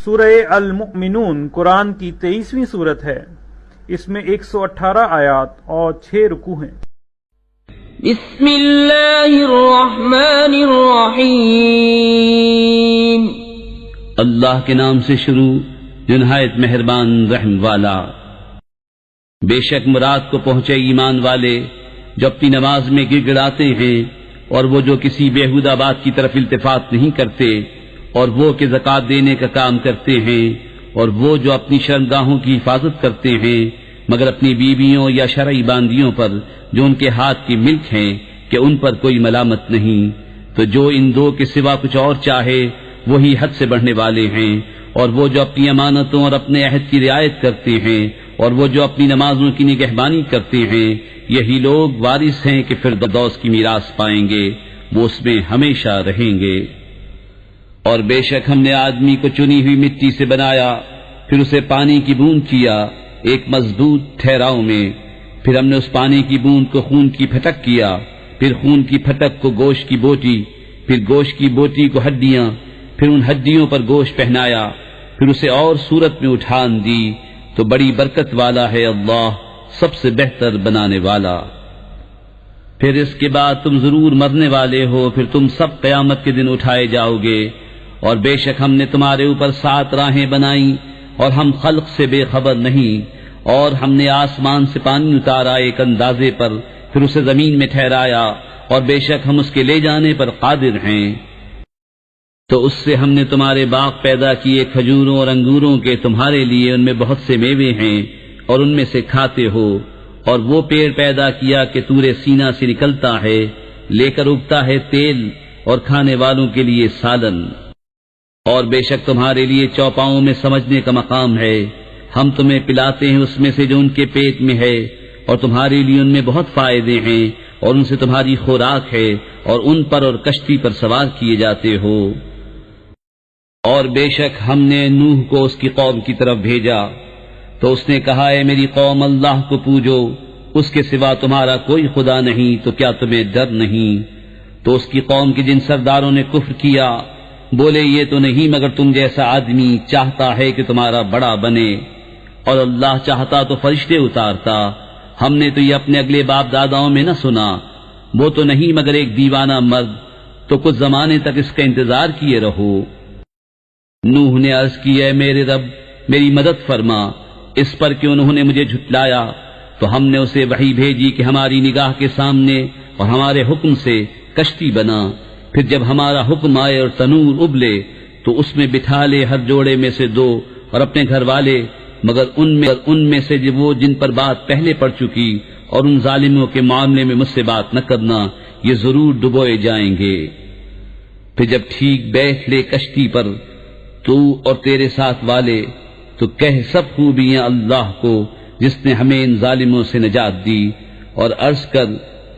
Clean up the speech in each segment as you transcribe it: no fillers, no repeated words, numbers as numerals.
سورہ المؤمنون قرآن کی 23ویں سورت ہے۔ اس میں 118 آیات اور 6 رکوع ہیں۔ بسم اللہ الرحمن الرحیم۔ اللہ کے نام سے شروع جو نہایت مہربان رحم والا۔ بے شک مراد کو پہنچے ایمان والے جو اپنی نماز میں گڑ گڑاتے ہیں، اور وہ جو کسی بیہودہ بات کی طرف التفات نہیں کرتے، اور وہ کہ زکوٰۃ دینے کا کام کرتے ہیں، اور وہ جو اپنی شرمگاہوں کی حفاظت کرتے ہیں مگر اپنی بیویوں یا شرعی باندیوں پر جو ان کے ہاتھ کی ملک ہیں کہ ان پر کوئی ملامت نہیں، تو جو ان دو کے سوا کچھ اور چاہے وہی حد سے بڑھنے والے ہیں، اور وہ جو اپنی امانتوں اور اپنے عہد کی رعایت کرتے ہیں، اور وہ جو اپنی نمازوں کی نگہبانی کرتے ہیں، یہی لوگ وارث ہیں کہ فردوس کی میراث پائیں گے، وہ اس میں ہمیشہ رہیں گے۔ اور بے شک ہم نے آدمی کو چنی ہوئی مٹی سے بنایا، پھر اسے پانی کی بوند کیا ایک مضبوط ٹھہراؤ میں، پھر ہم نے اس پانی کی بوند کو خون کی پھٹک کیا، پھر خون کی پھٹک کو گوشت کی بوٹی، پھر گوشت کی بوٹی کو ہڈیاں، پھر ان ہڈیوں پر گوشت پہنایا، پھر اسے اور صورت میں اٹھان دی، تو بڑی برکت والا ہے اللہ، سب سے بہتر بنانے والا۔ پھر اس کے بعد تم ضرور مرنے والے ہو، پھر تم سب قیامت کے دن اٹھائے جاؤ گے، اور بے شک ہم نے تمہارے اوپر 7 راہیں بنائیں، اور ہم خلق سے بے خبر نہیں، اور ہم نے آسمان سے پانی اتارا ایک اندازے پر، پھر اسے زمین میں ٹھہرایا، اور بے شک ہم اس کے لے جانے پر قادر ہیں۔ تو اس سے ہم نے تمہارے باغ پیدا کیے کھجوروں اور انگوروں کے، تمہارے لیے ان میں بہت سے میوے ہیں اور ان میں سے کھاتے ہو، اور وہ پیڑ پیدا کیا کہ طور سینا سے نکلتا ہے، لے کر اگتا ہے تیل اور کھانے والوں کے لیے سالن۔ اور بے شک تمہارے لیے چوپاؤں میں سمجھنے کا مقام ہے، ہم تمہیں پلاتے ہیں اس میں سے جو ان کے پیٹ میں ہے، اور تمہارے لیے ان میں بہت فائدے ہیں، اور ان سے تمہاری خوراک ہے، اور ان پر اور کشتی پر سوار کیے جاتے ہو۔ اور بے شک ہم نے نوح کو اس کی قوم کی طرف بھیجا، تو اس نے کہا اے میری قوم اللہ کو پوجو، اس کے سوا تمہارا کوئی خدا نہیں، تو کیا تمہیں ڈر نہیں؟ تو اس کی قوم کے جن سرداروں نے کفر کیا بولے یہ تو نہیں مگر تم جیسا آدمی چاہتا ہے کہ تمہارا بڑا بنے، اور اللہ چاہتا تو فرشتے اتارتا، ہم نے تو یہ اپنے اگلے باپ داداؤں میں نہ سنا، وہ تو نہیں مگر ایک دیوانہ مرد، تو کچھ زمانے تک اس کا انتظار کیے رہو۔ نوح نے عرض کی اے میرے رب میری مدد فرما، اس پر کہ انہوں نے مجھے جھٹلایا، تو ہم نے اسے وحی بھیجی کہ ہماری نگاہ کے سامنے اور ہمارے حکم سے کشتی بنا، پھر جب ہمارا حکم آئے اور تنور ابلے تو اس میں بٹھا لے ہر جوڑے میں سے 2 اور اپنے گھر والے، مگر ان میں سے وہ جن پر بات پہلے پڑ چکی، اور ان ظالموں کے معاملے میں مجھ سے بات نہ کرنا، یہ ضرور ڈبوئے جائیں گے۔ پھر جب ٹھیک بیٹھ لے کشتی پر تو اور تیرے ساتھ والے، تو کہہ سب خوبیاں اللہ کو جس نے ہمیں ان ظالموں سے نجات دی، اور عرض کر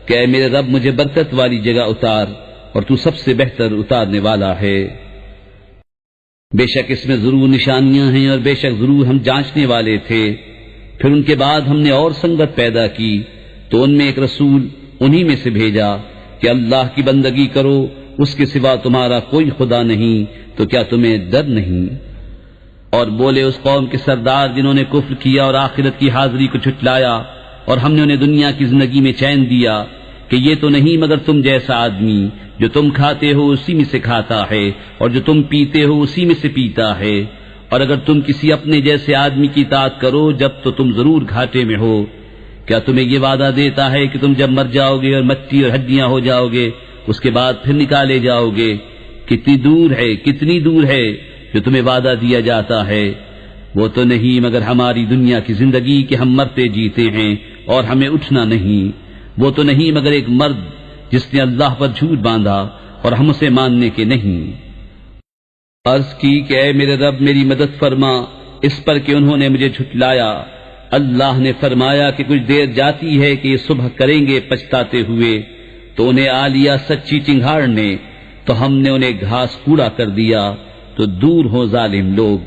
کہ اے میرے رب مجھے برکت والی جگہ اتار، اور تو سب سے بہتر اتارنے والا ہے۔ بے شک اس میں ضرور نشانیاں ہیں، اور بے شک ضرور ہم جانچنے والے تھے۔ پھر ان کے بعد ہم نے اور سنگت پیدا کی، تو ان میں ایک رسول انہی میں سے بھیجا کہ اللہ کی بندگی کرو، اس کے سوا تمہارا کوئی خدا نہیں، تو کیا تمہیں ڈر نہیں؟ اور بولے اس قوم کے سردار جنہوں نے کفر کیا اور آخرت کی حاضری کو جھٹلایا، اور ہم نے انہیں دنیا کی زندگی میں چین دیا، کہ یہ تو نہیں مگر تم جیسا آدمی، جو تم کھاتے ہو اسی میں سے کھاتا ہے، اور جو تم پیتے ہو اسی میں سے پیتا ہے، اور اگر تم کسی اپنے جیسے آدمی کی اطاعت کرو جب تو تم ضرور گھاٹے میں ہو۔ کیا تمہیں یہ وعدہ دیتا ہے کہ تم جب مر جاؤ گے اور مٹی اور ہڈیاں ہو جاؤ گے اس کے بعد پھر نکالے جاؤ گے؟ کتنی دور ہے جو تمہیں وعدہ دیا جاتا ہے، وہ تو نہیں مگر ہماری دنیا کی زندگی کہ ہم مرتے جیتے ہیں اور ہمیں اٹھنا نہیں، وہ تو نہیں مگر ایک مرد جس نے اللہ پر جھوٹ باندھا اور ہم اسے ماننے کے نہیں۔ عرض کی کہ اے میرے رب میری مدد فرما، اس پر کہ انہوں نے مجھے جھٹلایا۔ اللہ نے فرمایا کہ کچھ دیر جاتی ہے کہ یہ صبح کریں گے پچھتاتے ہوئے، تو انہیں آ لیا سچی چنگھاڑ نے، تو ہم نے انہیں گھاس کوڑا کر دیا، تو دور ہو ظالم لوگ۔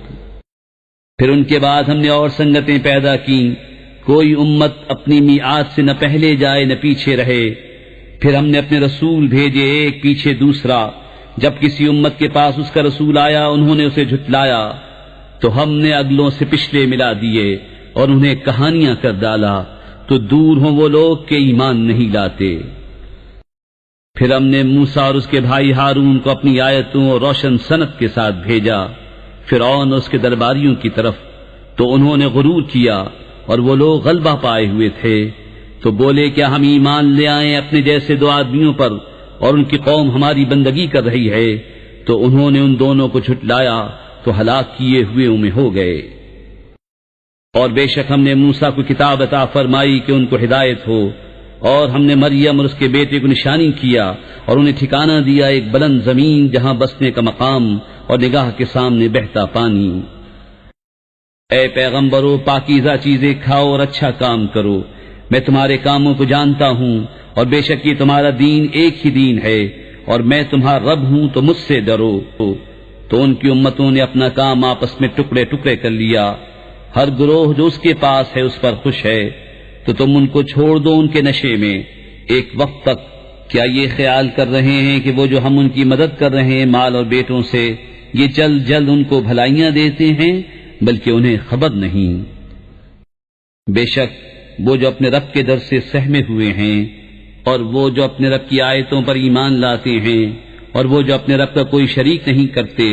پھر ان کے بعد ہم نے اور سنگتیں پیدا کی، کوئی امت اپنی میعاد سے نہ پہلے جائے نہ پیچھے رہے۔ پھر ہم نے اپنے رسول بھیجے ایک پیچھے دوسرا، جب کسی امت کے پاس اس کا رسول آیا انہوں نے اسے جھٹلایا، تو ہم نے اگلوں سے پچھلے ملا دیے اور انہیں کہانیاں کر ڈالا، تو دور ہوں وہ لوگ کہ ایمان نہیں لاتے۔ پھر ہم نے موسیٰ اور اس کے بھائی ہارون کو اپنی آیتوں اور روشن صنعت کے ساتھ بھیجا فرعون اور اس کے درباریوں کی طرف، تو انہوں نے غرور کیا اور وہ لوگ غلبہ پائے ہوئے تھے، تو بولے کیا ہم ایمان لے آئیں اپنے جیسے دو آدمیوں پر اور ان کی قوم ہماری بندگی کر رہی ہے؟ تو انہوں نے ان دونوں کو جھٹلایا تو ہلاک کیے ہوئے میں ہو گئے۔ اور بے شک ہم نے موسیٰ کو کتاب عطا فرمائی کہ ان کو ہدایت ہو، اور ہم نے مریم اور اس کے بیٹے کو نشانی کیا اور انہیں ٹھکانہ دیا ایک بلند زمین جہاں بسنے کا مقام اور نگاہ کے سامنے بہتا پانی۔ اے پیغمبرو، پاکیزہ چیزیں کھاؤ اور اچھا کام کرو، میں تمہارے کاموں کو جانتا ہوں، اور بے شک یہ تمہارا دین ایک ہی دین ہے، اور میں تمہارا رب ہوں تو مجھ سے ڈرو۔ تو ان کی امتوں نے اپنا کام آپس میں ٹکڑے ٹکڑے کر لیا، ہر گروہ جو اس کے پاس ہے اس پر خوش ہے، تو تم ان کو چھوڑ دو ان کے نشے میں ایک وقت تک۔ کیا یہ خیال کر رہے ہیں کہ وہ جو ہم ان کی مدد کر رہے ہیں مال اور بیٹوں سے، یہ جلد جلد ان کو بھلائیاں دیتے ہیں؟ بلکہ انہیں خبر نہیں۔ بے شک وہ جو اپنے رب کے در سے سہمے ہوئے ہیں، اور وہ جو اپنے رب کی آیتوں پر ایمان لاتے ہیں، اور وہ جو اپنے رب کا کوئی شریک نہیں کرتے،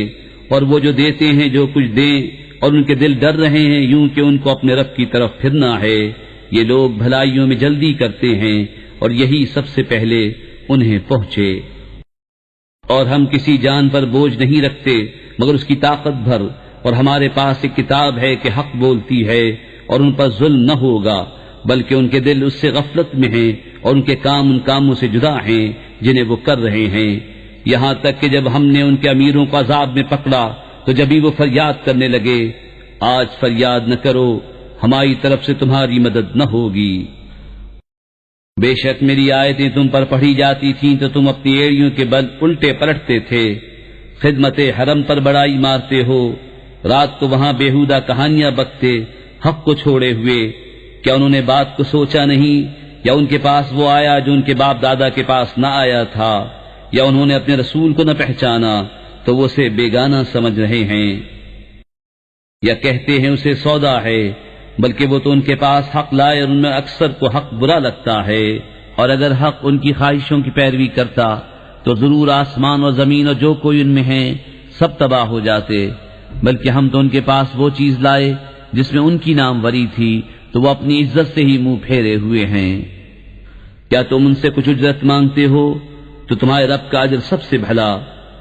اور وہ جو دیتے ہیں جو کچھ دیں، اور ان کے دل ڈر رہے ہیں یوں کہ ان کو اپنے رب کی طرف پھرنا ہے، یہ لوگ بھلائیوں میں جلدی کرتے ہیں اور یہی سب سے پہلے انہیں پہنچے۔ اور ہم کسی جان پر بوجھ نہیں رکھتے مگر اس کی طاقت بھر، اور ہمارے پاس ایک کتاب ہے کہ حق بولتی ہے اور ان پر ظلم نہ ہوگا، بلکہ ان کے دل اس سے غفلت میں ہیں اور ان کے کام ان کاموں سے جدا ہیں جنہیں وہ کر رہے ہیں، یہاں تک کہ جب ہم نے ان کے امیروں کو عذاب میں پکڑا تو جبھی وہ فریاد کرنے لگے، آج فریاد نہ کرو، ہماری طرف سے تمہاری مدد نہ ہوگی۔ بے شک میری آیتیں تم پر پڑھی جاتی تھیں تو تم اپنی ایڑیوں کے بل الٹے پلٹتے تھے، خدمت حرم پر بڑائی مارتے ہو، رات کو وہاں بیہودہ کہانیاں بکتے حق کو چھوڑے ہوئے۔ کیا انہوں نے بات کو سوچا نہیں، یا ان کے پاس وہ آیا جو ان کے باپ دادا کے پاس نہ آیا تھا، یا انہوں نے اپنے رسول کو نہ پہچانا تو وہ اسے بیگانہ سمجھ رہے ہیں، یا کہتے ہیں اسے سودا ہے، بلکہ وہ تو ان کے پاس حق لائے اور ان میں اکثر کو حق برا لگتا ہے، اور اگر حق ان کی خواہشوں کی پیروی کرتا تو ضرور آسمان اور زمین اور جو کوئی ان میں ہیں سب تباہ ہو جاتے، بلکہ ہم تو ان کے پاس وہ چیز لائے جس میں ان کی ناموری تھی تو وہ اپنی عزت سے ہی منہ پھیرے ہوئے ہیں۔ کیا تم ان سے کچھ اجرت مانگتے ہو؟ تو تمہارے رب کا اجر سب سے بھلا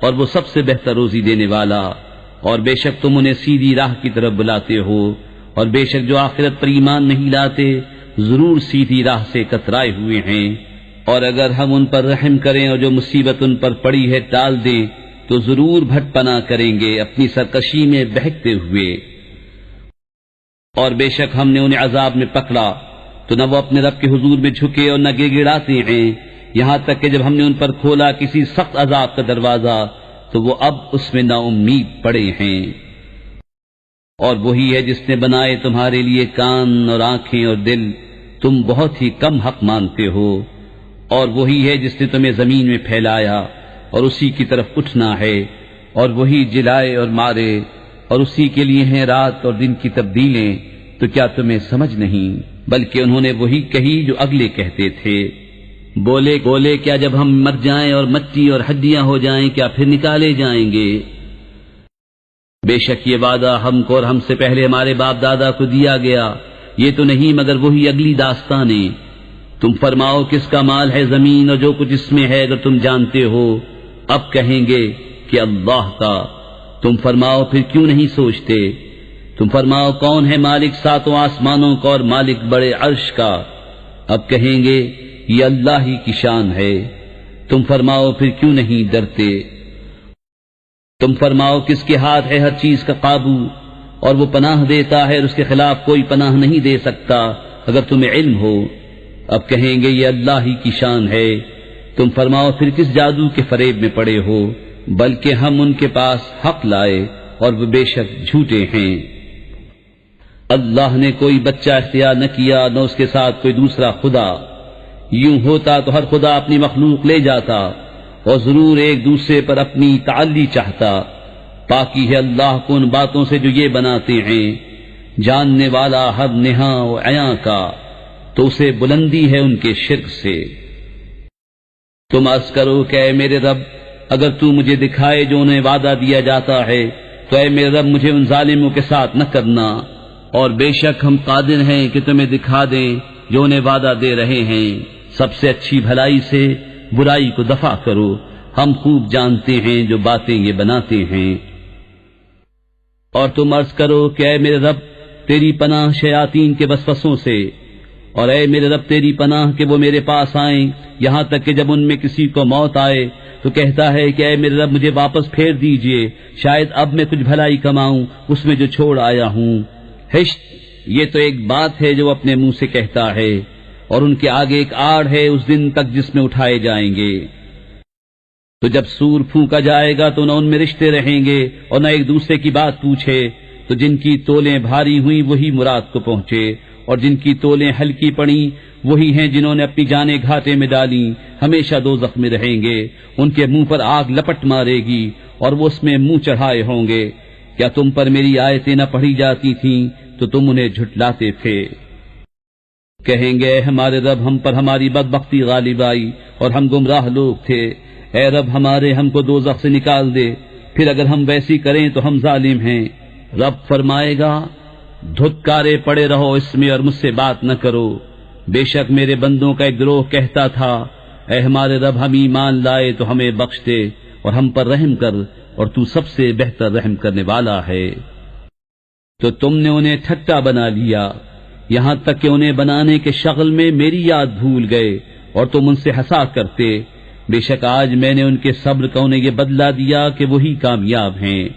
اور وہ سب سے بہتر روزی دینے والا، اور بے شک تم انہیں سیدھی راہ کی طرف بلاتے ہو، اور بے شک جو آخرت پر ایمان نہیں لاتے ضرور سیدھی راہ سے کترائے ہوئے ہیں، اور اگر ہم ان پر رحم کریں اور جو مصیبت ان پر پڑی ہے ٹال دیں تو ضرور بھٹ پناہ کریں گے اپنی سرکشی میں بہکتے ہوئے۔ اور بے شک ہم نے انہیں عذاب میں پکڑا تو نہ وہ اپنے رب کے حضور میں جھکے اور نہ گڑ گڑاتے ہیں، یہاں تک کہ جب ہم نے ان پر کھولا کسی سخت عذاب کا دروازہ تو وہ اب اس میں نا امید پڑے ہیں۔ اور وہی ہے جس نے بنائے تمہارے لیے کان اور آنکھیں اور دل، تم بہت ہی کم حق مانتے ہو، اور وہی ہے جس نے تمہیں زمین میں پھیلایا اور اسی کی طرف اٹھنا ہے، اور وہی جلائے اور مارے، اور اسی کے لیے ہیں رات اور دن کی تبدیلیں، تو کیا تمہیں سمجھ نہیں؟ بلکہ انہوں نے وہی کہی جو اگلے کہتے تھے، بولے کیا جب ہم مر جائیں اور مٹی اور ہڈیاں ہو جائیں کیا پھر نکالے جائیں گے؟ بے شک یہ وعدہ ہم کو اور ہم سے پہلے ہمارے باپ دادا کو دیا گیا، یہ تو نہیں مگر وہی اگلی داستانیں۔ تم فرماؤ کس کا مال ہے زمین اور جو کچھ اس میں ہے اگر تم جانتے ہو؟ اب کہیں گے کہ اللہ کا۔ تم فرماؤ پھر کیوں نہیں سوچتے؟ تم فرماؤ کون ہے مالک ساتوں آسمانوں کا اور مالک بڑے عرش کا؟ اب کہیں گے یہ اللہ ہی کی شان ہے۔ تم فرماؤ پھر کیوں نہیں ڈرتے؟ تم فرماؤ کس کے ہاتھ ہے ہر چیز کا قابو، اور وہ پناہ دیتا ہے اور اس کے خلاف کوئی پناہ نہیں دے سکتا اگر تمہیں علم ہو۔ اب کہیں گے یہ اللہ ہی کی شان ہے۔ تم فرماؤ پھر کس جادو کے فریب میں پڑے ہو؟ بلکہ ہم ان کے پاس حق لائے اور وہ بے شک جھوٹے ہیں۔ اللہ نے کوئی بچہ اختیار نہ کیا نہ اس کے ساتھ کوئی دوسرا خدا، یوں ہوتا تو ہر خدا اپنی مخلوق لے جاتا اور ضرور ایک دوسرے پر اپنی تعلی چاہتا، پاکی ہے اللہ کو ان باتوں سے جو یہ بناتے ہیں، جاننے والا ہر نہاں و عیاں کا، تو اسے بلندی ہے ان کے شرک سے۔ تم عرض کرو کہ اے میرے رب، اگر تو مجھے دکھائے جو انہیں وعدہ دیا جاتا ہے تو اے میرے رب مجھے ان ظالموں کے ساتھ نہ کرنا، اور بے شک ہم قادر ہیں کہ تمہیں دکھا دیں جو انہیں وعدہ دے رہے ہیں۔ سب سے اچھی بھلائی سے برائی کو دفع کرو، ہم خوب جانتے ہیں جو باتیں یہ بناتے ہیں۔ اور تم عرض کرو کہ اے میرے رب، تیری پناہ شیاطین کے وسوسوں سے، اور اے میرے رب تیری پناہ کہ وہ میرے پاس آئیں، یہاں تک کہ جب ان میں کسی کو موت آئے تو کہتا ہے کہ اے میرے رب مجھے واپس پھیر دیجئے، شاید اب میں کچھ بھلائی کماؤں اس میں جو چھوڑ آیا ہوں۔ ہشت، یہ تو ایک بات ہے جو اپنے منہ سے کہتا ہے، اور ان کے آگے ایک آڑ ہے اس دن تک جس میں اٹھائے جائیں گے۔ تو جب سور پھونکا جائے گا تو نہ ان میں رشتے رہیں گے اور نہ ایک دوسرے کی بات پوچھے، تو جن کی تولیں بھاری ہوئیں وہی مراد کو پہنچے، اور جن کی تولیں ہلکی پڑیں وہی ہیں جنہوں نے اپنی جانیں گھاٹے میں ڈالی، ہمیشہ دوزخ میں رہیں گے، ان کے منہ پر آگ لپٹ مارے گی اور وہ اس میں منہ چڑھائے ہوں گے۔ کیا تم پر میری آیتیں نہ پڑھی جاتی تھیں تو تم انہیں جھٹلاتے تھے؟ کہیں گے اے ہمارے رب، ہم پر ہماری بدبختی غالب آئی اور ہم گمراہ لوگ تھے، اے رب ہمارے ہم کو دوزخ سے نکال دے، پھر اگر ہم ویسی کریں تو ہم ظالم ہیں۔ رب فرمائے گا، دھتکارے پڑے رہو اس میں اور مجھ سے بات نہ کرو، بے شک میرے بندوں کا ایک گروہ کہتا تھا اے ہمارے رب ہم ایمان لائے تو ہمیں بخش دے اور ہم پر رحم کر، اور تو سب سے بہتر رحم کرنے والا ہے۔ تو تم نے انہیں ٹھٹا بنا لیا، یہاں تک کہ انہیں بنانے کے شغل میں میری یاد بھول گئے اور تم ان سے ہنسا کرتے۔ بے شک آج میں نے ان کے صبر کا انہیں یہ بدلہ دیا کہ وہی کامیاب ہیں۔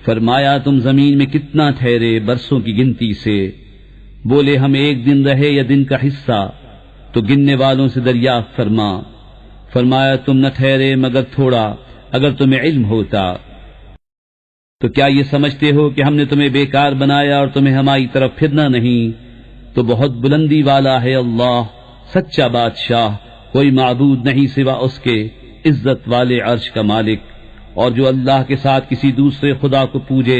فرمایا تم زمین میں کتنا ٹھہرے برسوں کی گنتی سے؟ بولے ہم ایک دن رہے یا دن کا حصہ؟ تو گننے والوں سے دریافت فرما۔ فرمایا تم نہ ٹھہرے مگر تھوڑا، اگر تمہیں علم ہوتا۔ تو کیا یہ سمجھتے ہو کہ ہم نے تمہیں بیکار بنایا اور تمہیں ہماری طرف پھرنا نہیں؟ تو بہت بلندی والا ہے اللہ، سچا بادشاہ، کوئی معبود نہیں سوا اس کے، عزت والے عرش کا مالک۔ اور جو اللہ کے ساتھ کسی دوسرے خدا کو پوجے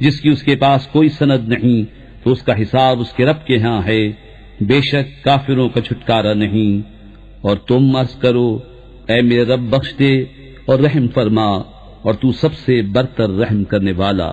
جس کی اس کے پاس کوئی سند نہیں، تو اس کا حساب اس کے رب کے ہاں ہے، بے شک کافروں کا چھٹکارا نہیں۔ اور تم عرض کرو اے میرے رب بخش دے اور رحم فرما، اور تو سب سے برتر رحم کرنے والا۔